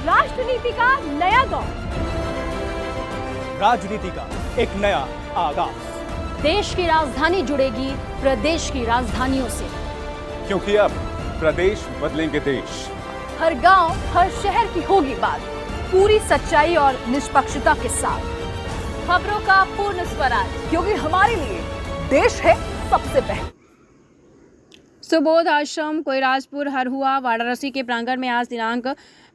राष्ट्रनीति का नया दौर, राजनीति का एक नया आगाज। देश की राजधानी जुड़ेगी प्रदेश की राजधानियों से, क्योंकि अब प्रदेश बदलेंगे देश। हर गांव, हर शहर की होगी बात, पूरी सच्चाई और निष्पक्षता के साथ। खबरों का पूर्ण स्वराज, क्योंकि हमारे लिए देश है सबसे पहले। सुबोध आश्रम कोइराजपुर हरहुआ वाराणसी के प्रांगण में आज दिनांक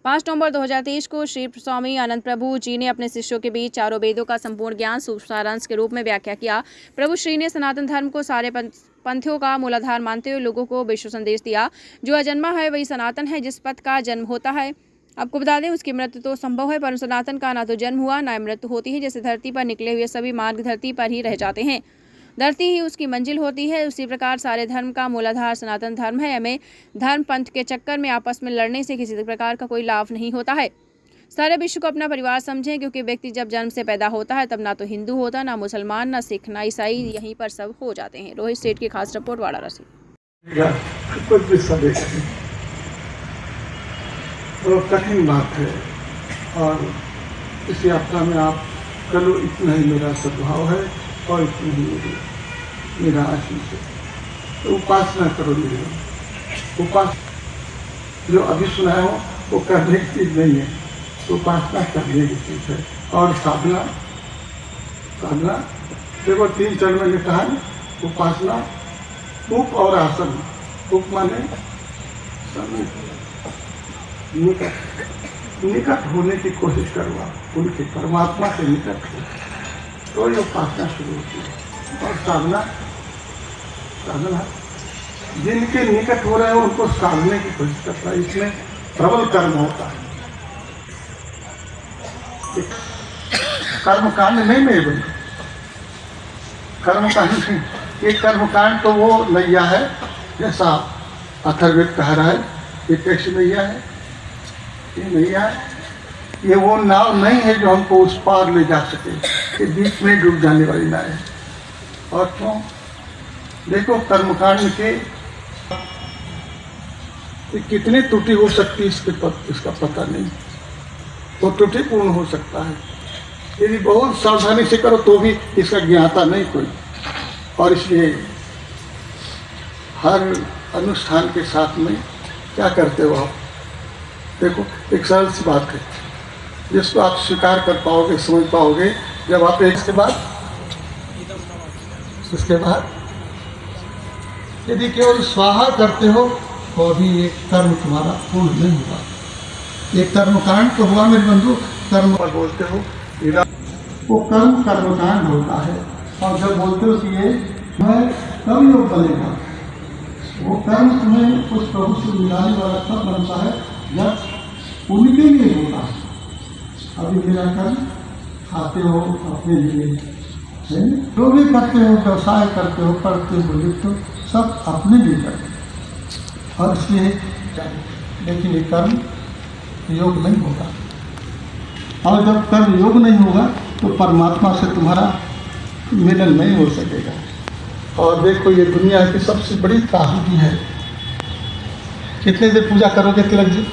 5 नवंबर 2023 को श्री स्वामी आनंद प्रभु जी ने अपने शिष्यों के बीच चारों वेदों का संपूर्ण ज्ञान सूक्ष्म सारांश के रूप में व्याख्या किया। प्रभु श्री ने सनातन धर्म को सारे पंथों का मूलाधार मानते हुए लोगों को विश्व संदेश दिया। जो अजन्मा है वही सनातन है, जिस पथ का जन्म होता है आपको बता दें उसकी मृत्यु तो संभव है, पर सनातन का ना तो जन्म हुआ ना मृत्यु होती है। जैसे धरती पर निकले हुए सभी मार्ग धरती पर ही रह जाते हैं, धरती ही उसकी मंजिल होती है, उसी प्रकार सारे धर्म का मूलाधार सनातन धर्म है। हमें धर्म पंथ के चक्कर में आपस में लड़ने से किसी प्रकार का कोई लाभ नहीं होता है। सारे विश्व को अपना परिवार समझें, क्योंकि व्यक्ति जब जन्म से पैदा होता है तब ना तो हिंदू होता, ना मुसलमान, ना सिख, ना ईसाई, यहीं पर सब हो जाते हैं। रोहित सेठ की खास रिपोर्ट वाराणसी। तो कठिन बात है, और इस यात्रा में आप चलो इतना ही मेरा सद्भाव है और इतनी ही मेरा आशीष है। तो उपासना करो, मेरी उपासना जो अभी सुनाया हो वो करने की चीज़ नहीं है, तो उपासना करने की चीज़ है। और साधना देखो 3 चरण मैंने कहा है, उपासना, उप और आसन। उप माने निकट होने की कोशिश करो, उनके परमात्मा से निकट हो, तो ये उपासना शुरू होती है। और साधना जिनके निकट हो रहे हैं उनको साधने की कोशिश करता है, इसमें प्रबल कर्म होता है। कर्मकांड नहीं मेरे बन, कर्मकांड नहीं, ये कर्मकांड तो वो नैया है, जैसा अथर्ववेद कह रहा है। ये कैसी नैया है? ये नैया है, ये वो नाव नहीं है जो हमको उस पार ले जा सके, ये बीच में डूब जाने वाली नाव है। और क्यों? देखो कर्मकांड के कितनी त्रुटि हो सकती है इसका पता नहीं, तो त्रुटिपूर्ण हो सकता है। यदि बहुत सावधानी से करो तो भी इसका ज्ञाता नहीं कोई। और इसलिए हर अनुष्ठान के साथ में क्या करते हो आप? देखो एक सरल सी बात है, जिसको आप स्वीकार कर पाओगे, समझ पाओगे जब आप उसके बाद यदि केवल स्वाहा करते हो तो अभी ये कर्म तुम्हारा पूर्ण नहीं हुआ। ये कर्मकांड तो हुआ मेरे बंधु, कर्म पर बोलते हो वो कर्मकांड होता है। और जब बोलते हो कि ये मैं कब योग बनेगा, वो कर्म तुम्हें उस प्रभु से मिलाने वाला कब बनता है जब उनके लिए होता है। अभी मेरा कर्म खाते हो अपने लिए, जो भी करते हो, व्यवसाय करते हो, पढ़ते हो, लिखते हो, सब अपने लिए करते हो। और इसलिए लेकिन ये कर्म योग नहीं होगा, और जब कर्म योग नहीं होगा तो परमात्मा से तुम्हारा मिलन नहीं हो सकेगा। और देखो ये दुनिया की सबसे बड़ी त्रासदी है। कितने देर पूजा करोगे तिलक जी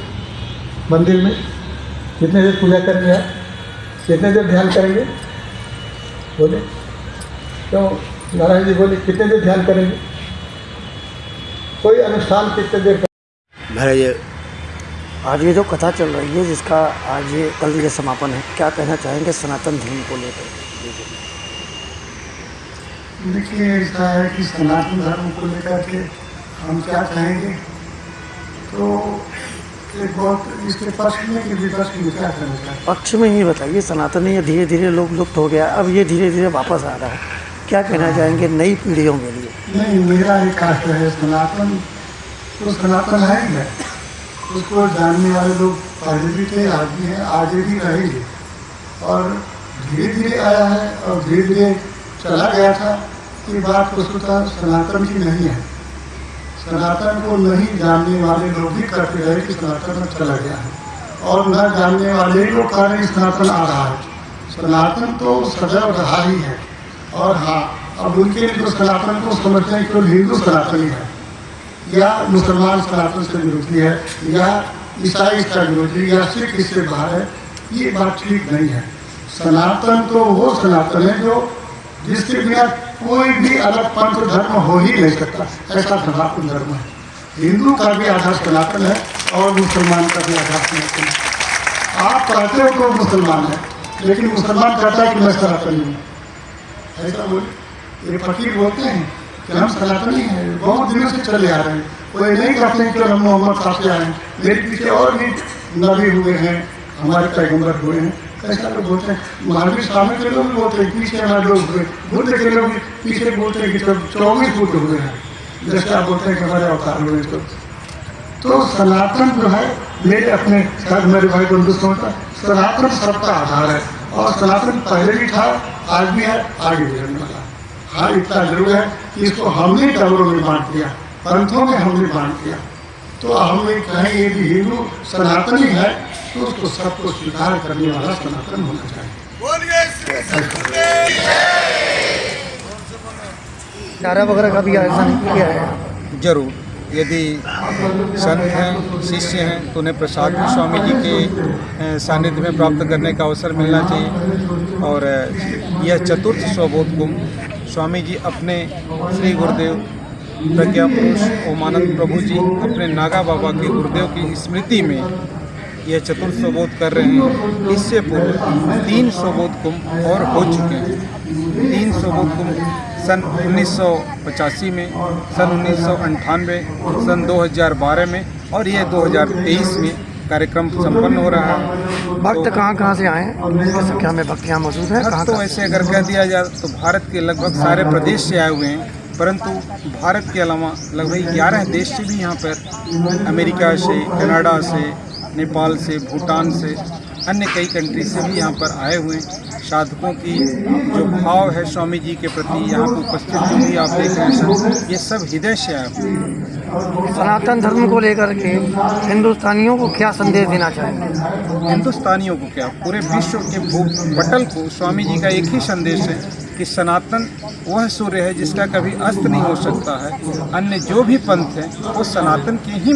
मंदिर में? कितने देर पूजा करेंगे आप? कितने देर ध्यान करेंगे? बोले क्यों नारायण जी बोले कितने देर ध्यान करेंगे? कोई अनुष्ठान कितने देर महाराज आज ये जो कथा चल रही है, जिसका आज ये कल ये समापन है, क्या कहना चाहेंगे सनातन धर्म को लेकर? देखिए ऐसा है कि सनातन धर्म को लेकर के हम क्या कहेंगे, तो एक बहुत इसके पक्ष में कि विपक्ष में क्या कहना चाहिए? पक्ष में ही बताइए। सनातन ये धीरे धीरे लोग लुप्त हो गया, अब ये धीरे धीरे वापस आ रहा है, क्या कहना चाहेंगे नई पीढ़ियों के लिए? नहीं, मेरा एक आशय है, सनातन तो सनातन है ही है, उसको जानने वाले लोग पहले भी थे, आज भी हैं, आगे भी रहेंगे। और धीरे धीरे आया है और धीरे धीरे चला गया था। ये बात वस्तुतः सनातन की नहीं है। सनातन को नहीं जानने वाले लोग भी करते रहे कि सनातन में चला गया है, और न जानने वाले ही लोग कह रहे हैं सनातन आ रहा है। सनातन तो सदैव रहा ही है। और हाँ, अब उनके लिए तो सनातन को समझते हैं केवल हिंदू सनातनी है, या मुसलमान सनातन से विरोधी है, या ईसाई इसका विरोधी या सिख इससे बाहर है, ये बात ठीक नहीं है। सनातन तो वो सनातन है जो जिसके बिना कोई भी अलग पंथ धर्म हो ही नहीं सकता, ऐसा सनातन धर्म है। हिंदू का भी आधार सनातन है और मुसलमान का भी आधार सनातन है। आप कहते हो तो मुसलमान है, लेकिन मुसलमान कहता है कि मैं सनातनी हूँ, ऐसा बोले। ये फकीर बोलते हैं कि हम सनातनी हैं, बहुत दिनों से चले आ रहे हैं। कोई नहीं कहते हैं कि हम मोहम्मद साहब से आए हैं, मेरे पीछे और भी नबी हुए हैं, हमारे पैगंबर हुए हैं, ऐसा लोग बोलते हैं। महावीर स्वामी के लोग भी बोलते हैं पीछे हमारे लोग हुए, बुद्ध के लोग भी पीछे बोलते हैं कि सब 24 बुद्ध हुए हैं, जैसे आप बोलते हैं कि हमारे अवतार हुए सब। तो सनातन जो है मेरे अपने शायद मेरे भाई बंधु समझता, सनातन सबका आधार है और सनातन पहले भी था, आज भी है, आगे भी रहने वाला। हाँ, इतना जरूर है कि इसको हमने टबरों में बांट दिया, पंथों में हमने बांट दिया। तो हम ये कहेंगे कि हिंदू सनातनी है तो उसको सबको स्वीकार करने वाला सनातन होना चाहिए। चारा वगैरह का भी आयोजन किया है? जरूर, यदि संत हैं, शिष्य हैं, तो उन्हें प्रसाद भी स्वामी जी के सानिध्य में प्राप्त करने का अवसर मिलना चाहिए। और यह चतुर्थ स्वबोध कुंभ स्वामी जी अपने श्री गुरुदेव प्रज्ञा पुरुष ओमानंद प्रभु जी अपने नागा बाबा के गुरुदेव की स्मृति में यह चतुर्थ स्वबोध कर रहे हैं। इससे पूर्व 3 स्वबोध कुंभ और हो चुके हैं। 3 स्वबोध कुंभ सन 1985 में, सन 1998, सन 2012 में और ये 2023 में कार्यक्रम संपन्न हो रहा है। भक्त कहाँ से आए हैं? किस संख्या में भक्त यहाँ मौजूद हैं? भक्त तो ऐसे अगर कह दिया जाए तो भारत के लगभग सारे प्रदेश से आए हुए हैं, परंतु भारत के अलावा लगभग 11 देश से भी यहाँ पर, अमेरिका से, कनाडा से, नेपाल से, भूटान से, अन्य कई कंट्री से भी यहाँ पर आए हुए हैं। साधकों की जो भाव है स्वामी जी के प्रति, यहाँ पर उपस्थित जो भी आप देख रहे हैं, ये सब हृदय से आए हुए हैं। सनातन धर्म को लेकर के हिंदुस्तानियों को क्या संदेश देना चाहेंगे? हिंदुस्तानियों को क्या, पूरे विश्व के भूपटल को स्वामी जी का एक ही संदेश है कि सनातन वह सूर्य है जिसका कभी अस्त नहीं हो सकता है। अन्य जो भी पंथ हैं वो सनातन के ही